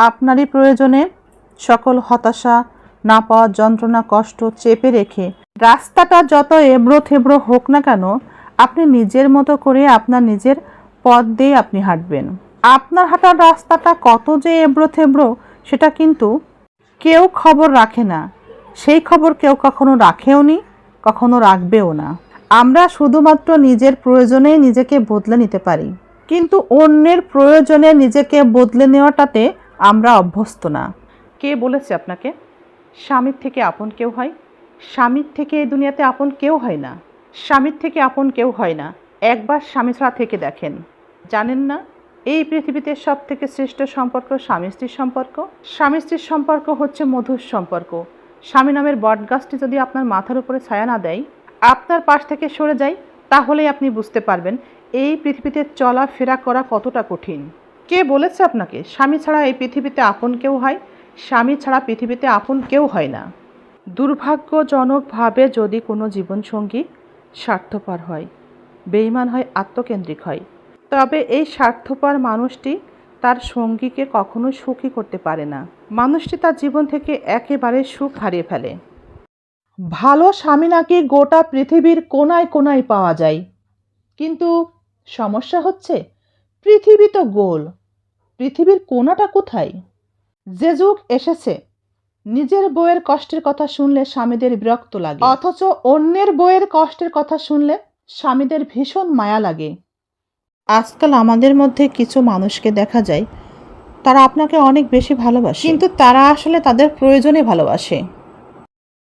আপনারই প্রয়োজনে সকল হতাশা, না পাওয়ার যন্ত্রণা, কষ্ট চেপে রেখে রাস্তাটা যত এবড়ো থেবড়ো হোক না কেন, আপনি নিজের মতো করে আপনার নিজের পথ দিয়ে আপনি হাঁটবেন। আপনার হাঁটার রাস্তাটা কত যে এবড়ো থেবড়ো সেটা কিন্তু কেউ খবর রাখে না। সেই খবর কেউ কখনো রাখেও নি, কখনো রাখবেও না। আমরা শুধুমাত্র নিজের প্রয়োজনে নিজেকে বদলে নিতে পারি, কিন্তু অন্যের প্রয়োজনে নিজেকে বদলে নেওয়াটাতে আমরা অভ্যস্ত না। কে বলেছে আপনাকে স্বামীর থেকে আপন কেউ হয়? স্বামীর থেকে এই দুনিয়াতে আপন কেউ হয় না। স্বামীর থেকে আপন কেউ হয় না। একবার স্বামী ছাড়া থেকে দেখেন, জানেন না এই পৃথিবীতে সব থেকে শ্রেষ্ঠ সম্পর্ক স্বামী স্ত্রীর সম্পর্ক। স্বামী স্ত্রীর সম্পর্ক হচ্ছে মধুর সম্পর্ক। স্বামী নামের বটগাছটি যদি আপনার মাথার উপরে ছায়া না দেয়, আপনার পাশ থেকে সরে যায়, তাহলেই আপনি বুঝতে পারবেন এই পৃথিবীতে চলাফেরা করা কতটা কঠিন। কে বলেছে আপনাকে স্বামী ছাড়া এই পৃথিবীতে আপন কেউ হয়? স্বামী ছাড়া পৃথিবীতে আপন কেউ হয় না। দুর্ভাগ্যজনকভাবে যদি কোনো জীবনসঙ্গী স্বার্থপর হয়, বেঈমান হয়, আত্মকেন্দ্রিক হয়, তবে এই স্বার্থপর মানুষটি তার সঙ্গীকে কখনো সুখী করতে পারে না। মানুষটি তার জীবন থেকে একেবারে সুখ হারিয়ে ফেলে। ভালো স্বামী নাকি গোটা পৃথিবীর কোনায় কোনায় পাওয়া যায়, কিন্তু সমস্যা হচ্ছে পৃথিবী তো গোল, পৃথিবীর কোনাটা কোথায়? যে যুগ এসেছে নিজের বউয়ের কষ্টের কথা শুনলে স্বামীদের বিরক্ত লাগে, অথচ অন্যের বউয়ের কষ্টের কথা শুনলে স্বামীদের ভীষণ মায়া লাগে। আজকাল আমাদের মধ্যে কিছু মানুষকে দেখা যায় তারা আপনাকে অনেক বেশি ভালোবাসে, কিন্তু তারা আসলে তাদের প্রয়োজনে ভালোবাসে।